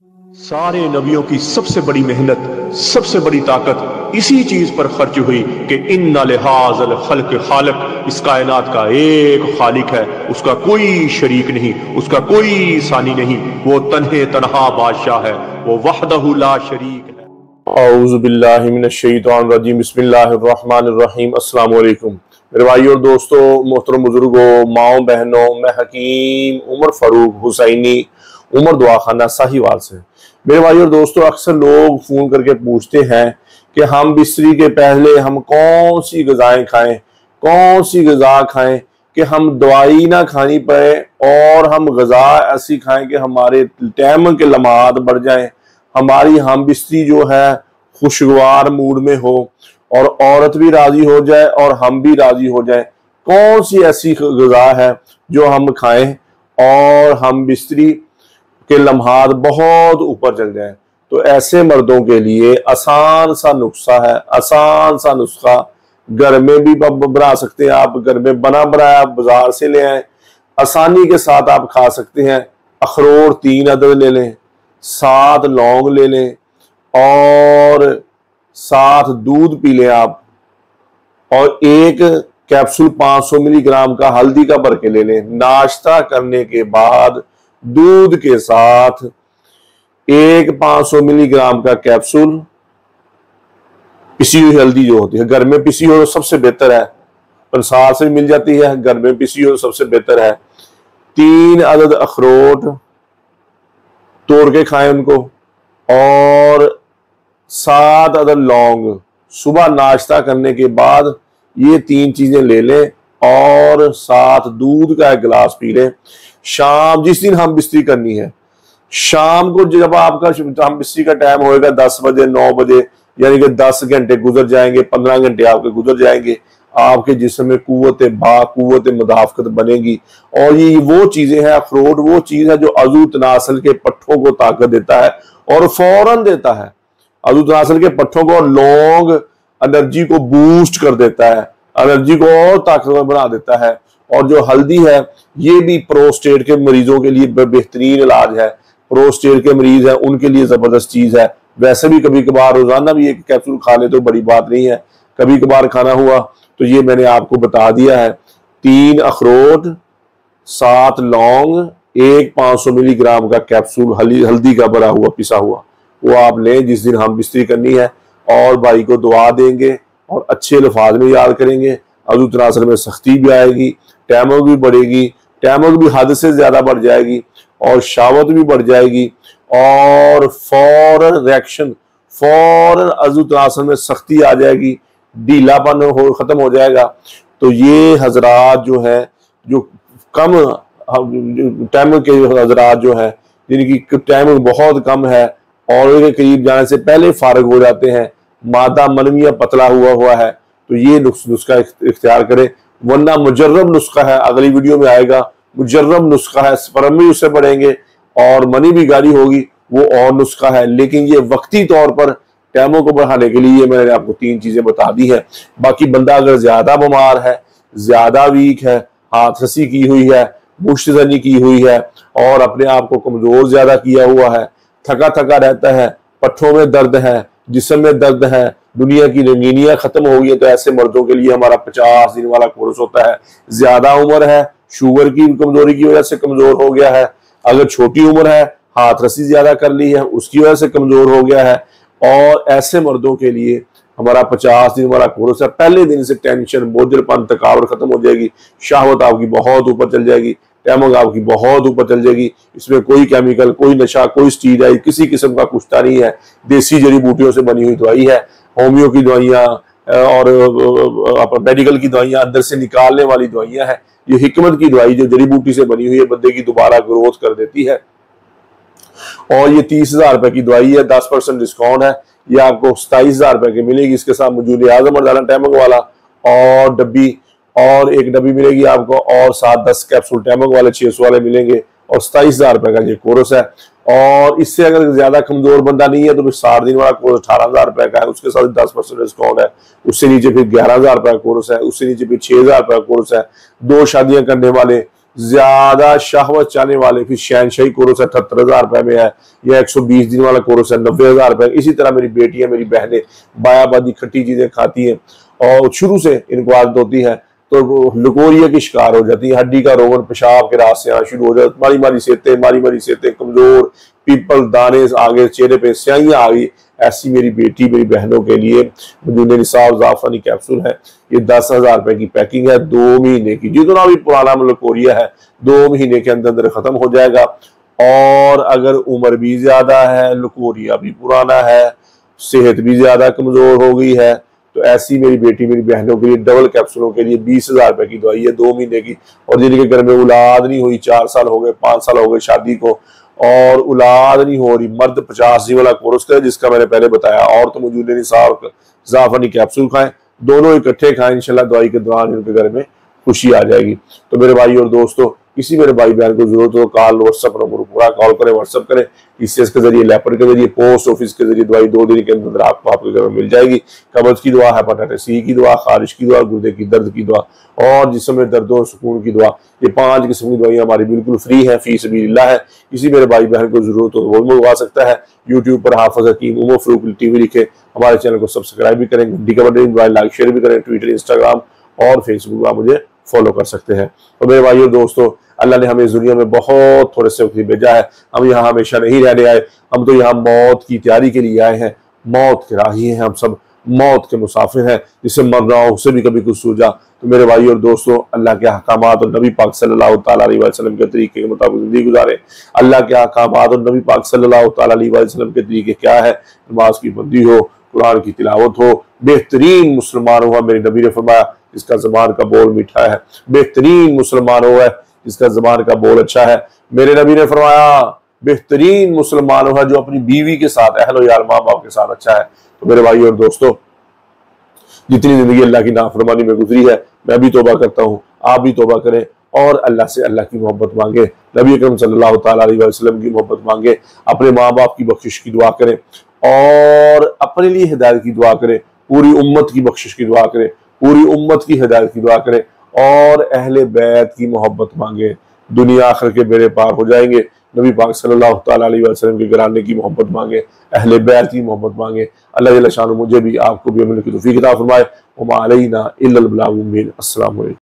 सारे नबियों की सबसे बड़ी मेहनत, सबसे बड़ी ताकत इसी चीज पर खर्च हुई कि इन्ना लिहाज़ल खल्क खालिक, इस कायनात का एक खालिक है, उसका कोई शरीक नहीं, उसका कोई सानी नहीं, वो तन्हे तन्हा बादशाह है, वो वहदहु ला शरीक है। औज़ु बिल्लाहि मिनश शैतानिर रजीम, बिस्मिल्लाहिर रहमानिर रहीम। अस्सलाम वालेकुम मेरे भाइयों और दोस्तों, मोहतरम बुजुर्गों, माओ बहनों, मैं हकीम उमर फारूक हुसैनी उमर दुआखाना साहिवाल से। मेरे भाइयों और दोस्तों, अक्सर लोग फोन करके पूछते हैं कि हम बिस्तरी के पहले हम कौन सी ग़िज़ाएं खाएं, कौन सी ग़िज़ा खाएं कि हम दवाई ना खानी पड़े और हम ग़िज़ा ऐसी खाएं कि हमारे टैम के लम्हात बढ़ जाएं, हमारी हम बिस्तरी जो है खुशगवार मूड में हो और औरत भी राजी हो जाए और हम भी राजी हो जाए। कौन सी ऐसी ग़िज़ा है जो हम खाएं और हम बिस्तरी के लम्हात बहुत ऊपर चल जाए? तो ऐसे मर्दों के लिए आसान सा नुस्खा है, आसान सा नुस्खा। घर में भी बना सकते हैं आप, घर में बना बनाया आप बाजार से ले आए, आसानी के साथ आप खा सकते हैं। अखरोट 3 अदद ले लें, 7 लौंग ले लें और 7 दूध पी लें आप, और 1 कैप्सूल 500 मिलीग्राम का हल्दी का भर के ले लें। नाश्ता करने के बाद दूध के साथ 1 500 मिलीग्राम का कैप्सूल, पिसी हुई हल्दी जो होती है, घर में पिसी हो तो सबसे बेहतर है, पंसार से मिल जाती है, घर में पिसी हो तो सबसे बेहतर है। 3 अदद अखरोट तोड़ के खाएं उनको, और 7 अदद लौंग। सुबह नाश्ता करने के बाद ये 3 चीजें ले लें और 7 दूध का 1 गिलास पी लें। शाम, जिस दिन हम बिस्तरी करनी है, शाम को जब आपका हम बिस्तरी का टाइम होएगा 10 बजे 9 बजे, यानी कि 10 घंटे गुजर जाएंगे, 15 घंटे आपके गुजर जाएंगे, आपके जिस्म में कुव्वत मुदाफ़कत बनेगी। और ये वो चीजें हैं, अखरोट वो चीज है जो अज़ू तनासल के पट्ठों को ताकत देता है और फौरन देता है। अज़ू तनासल के पट्ठों को, और लौंग एनर्जी को बूस्ट कर देता है, एनर्जी को और ताकतवर बना देता है। और जो हल्दी है, ये भी प्रोस्टेट के मरीजों के लिए बेहतरीन इलाज है। प्रोस्टेट के मरीज है उनके लिए जबरदस्त चीज है। वैसे भी कभी कभार रोजाना भी 1 कैप्सूल खा ले तो बड़ी बात नहीं है, कभी कभार खाना हुआ तो ये मैंने आपको बता दिया है। 3 अखरोट, 7 लौंग, 1 500 मिलीग्राम का कैप्सूल हल्दी का भरा हुआ पिसा हुआ, वो आप लें जिस दिन हम बिस्तरी करनी है, और भाई को दुआ देंगे और अच्छे लफाज में याद करेंगे। अज़ू तनासल में सख्ती भी आएगी, टैमक भी बढ़ेगी, टैमक भी हद से ज्यादा बढ़ जाएगी, और शावत भी बढ़ जाएगी, और फौरन रिएक्शन, फौरन अज़ू तनासल में सख्ती आ जाएगी, ढीलापन खत्म हो जाएगा। तो ये हजरात जो है, जो कम टैमक के हजरात जो है, जिनकी टैमक बहुत कम है और के करीब जाने से पहले फारग हो जाते हैं, मादा मनविया पतला हुआ है, तो ये नुस्खा इख्तियार करें। वरना मुजर्रब नुस्खा है, अगली वीडियो में आएगा, मुजर्रब नुस्खा है, स्पर्म भी उससे बढ़ेंगे और मनी भी गाढ़ी होगी, वो और नुस्खा है। लेकिन ये वक्ती तौर पर टैमों को बढ़ाने के लिए मैंने आपको 3 चीजें बता दी है। बाकी बंदा अगर ज्यादा बीमार है, ज्यादा वीक है, हाथ रसी की हुई है, मुश्तजनी की हुई है, और अपने आप को कमजोर ज्यादा किया हुआ है, थका थका रहता है, पट्ठों में दर्द है, जिस्म में दर्द है, दुनिया की रंगीनियां खत्म हो गई है, तो ऐसे मर्दों के लिए हमारा 50 दिन वाला कोर्स होता है। ज्यादा उम्र है, शुगर की कमजोरी की वजह से कमजोर हो गया है, अगर छोटी उम्र है, हाथ रसी ज्यादा कर ली है, उसकी वजह से कमजोर हो गया है, और ऐसे मर्दों के लिए हमारा 50 दिन वाला कोर्स है। पहले दिन से टेंशन, बोझलपन, थकावट खत्म हो जाएगी, शहवत आपकी बहुत ऊपर चल जाएगी, टैमक आपकी बहुत ऊपर चल जाएगी। इसमें कोई केमिकल, कोई नशा, कोई स्टीरॉइड, किसी किस्म का कुछता नहीं है। देसी जड़ी बूटियों से बनी हुई दवाई है, होमियो की दवाइयाँ और मेडिकल की दवाइयाँ, अंदर से निकालने वाली दवाइयाँ हैं। ये हिकमत की दवाई जो जड़ी बूटी से बनी हुई है, बंदे की दोबारा ग्रोथ कर देती है। और ये 30,000 रुपए की दवाई है, 10% डिस्काउंट है, ये आपको 27,000 रुपए की मिलेगी। इसके साथ मौजूद आजम मर्दाना टैमक वाला और डब्बी, और 1 डब्बी मिलेगी आपको, और 7-10 कैप्सूल टैमक वाले 600 वाले मिलेंगे, और 27,000 रुपए का ये कोर्स है। और इससे अगर ज्यादा कमजोर बंदा नहीं है तो फिर 60 दिन वाला कोर्स 18,000 रुपए का है, उसके साथ 10% डिस्काउंट है। उससे नीचे फिर 11,000 रुपए का कोर्स है, उससे नीचे फिर 6,000 रुपए का कोर्स है। 2 शादियां करने वाले, ज्यादा शहवत चाहने वाले, फिर शहनशाही कोर्स 78,000 रुपए में है, या 120 दिन वाला कोर्स है 90,000 रुपए। इसी तरह मेरी बेटियां, मेरी बहनें बायाबादी खट्टी चीजें खाती हैं और शुरू से इनको आदत होती है, तो वो लकोरिया की शिकार हो जाती है, हड्डी का रोगन पेशाब के रास्ते आना शुरू हो जाता है, मारी मारी सेते, कमजोर, पीपल, दाने आगे, चेहरे पे स्याहियां आ गई। ऐसी मेरी बेटी, मेरी बहनों के लिए मजून निसाब जाफरानी कैप्सूल है। ये 10,000 रुपए की पैकिंग है, 2 महीने की। जितना भी पुराना लकोरिया है 2 महीने के अंदर अंदर खत्म हो जाएगा। और अगर उम्र भी ज्यादा है, लकोरिया भी पुराना है, सेहत भी ज्यादा कमजोर हो गई है, तो ऐसी मेरी बेटी, मेरी बहनों के लिए डबल कैप्सूलों के लिए 20,000 रुपए की दवाई है 2 महीने की। और जिनके घर में औलाद नहीं हुई, 4 साल हो गए, 5 साल हो गए शादी को, और औलाद नहीं हो रही, मर्द 50 दिन वाला कोर्स करें जिसका मैंने पहले बताया, और तो मौजूद निसाब जाफरानी कैप्सूल खाएं, दोनों इकट्ठे खाएं, इंशाल्लाह दवाई के दौरान उनके घर में खुशी आ जाएगी। तो मेरे भाई और दोस्तों, किसी मेरे भाई बहन को जरूरत हो, कॉल व्हाट्सएप नंबर पूरा कॉल करें, व्हाट्सएप करें, टीसीएस के जरिए, लेपर के जरिए, पोस्ट ऑफिस के जरिए दवाई 2 दिन के अंदर आपको आपके घर में मिल जाएगी। कब्ज की दवा, हेपेटाइटिस सी की दवा, खारिश की दवा, गुर्दे की दर्द की दवा और जिस्म में दर्द और सुकून की दवा, ये 5 किस्म की दवाइयां हमारी बिल्कुल फ्री है, फी सबीलिल्लाह है। किसी मेरे भाई बहन को जरूरत हो वो मंगवा सकता है। यूट्यूब पर हाफिज हकीम उमर फारूक टीवी लिखे, हमारे चैनल को सब्सक्राइब भी करें, घंटी का बटन दबाएं, लाइक शेयर भी करें, ट्विटर, इंस्टाग्राम और फेसबुक पर मुझे फॉलो कर सकते हैं। तो मेरे भाइयों दोस्तों, अल्लाह ने हमें इस दुनिया में बहुत थोड़े से वक्त भेजा है, हम यहाँ हमेशा नहीं रहने आए, हम तो यहाँ मौत की तैयारी के लिए आए हैं, मौत के राही हैं, हम सब मौत के मुसाफिर हैं, जिसे मरना हो उससे भी कभी कुछ सूझा। तो मेरे भाई और दोस्तों, अल्लाह के अहकामात और नबी पाक सल्लल्लाहु तआला अलैहि वसल्लम के तरीके के मुताबिक जिंदगी गुजारे। अल्लाह के अहकामात और नबी पाक सल्लल्लाहु तआला अलैहि वसल्लम के तरीके क्या है? नमाज की बंदी हो, कुरान की तिलावत हो, बेहतरीन मुसलमान हुआ, मेरे नबी ने फरमाया जिसका ज़बान का बोल मीठा है, बेहतरीन मुसलमान हुआ है जिसका ज़बान का बोल अच्छा है। मेरे नबी ने फरमाया बेहतरीन मुसलमान हुआ जो अपनी बीवी के साथ, अहलो यार, माँ बाप के साथ अच्छा है। तो मेरे भाई और दोस्तों, जितनी जिंदगी अल्लाह की नाफरमानी में गुजरी है, मैं भी तौबा करता हूँ, आप भी तौबा करें और अल्लाह से अल्लाह की मोहब्बत मांगे, नबी अकरम सल्लल्लाहु तआला अलैहि वसल्लम की मोहब्बत मांगे, अपने माँ बाप की बख्शिश की दुआ करें और अपने लिए हिदायत की दुआ करें, पूरी उम्मत की बख्शिश की दुआ करें, पूरी उम्मत की हिदायत की दुआ करें और अहले बैत की मोहब्बत मांगे। दुनिया आखिर के बेड़े पार हो जाएंगे। नबी पाक सल्लल्लाहु तआला अलैहि वसल्लम के घराने की मोहब्बत मांगे, अहले बैत की मोहब्बत मांगे। अल्लाह जल्ल शान मुझे भी आपको भी अमल की तौफीक अता फरमाए। वमा अलैना इल्लल बलागुल मुबीन। अस्सलामु अलैकुम।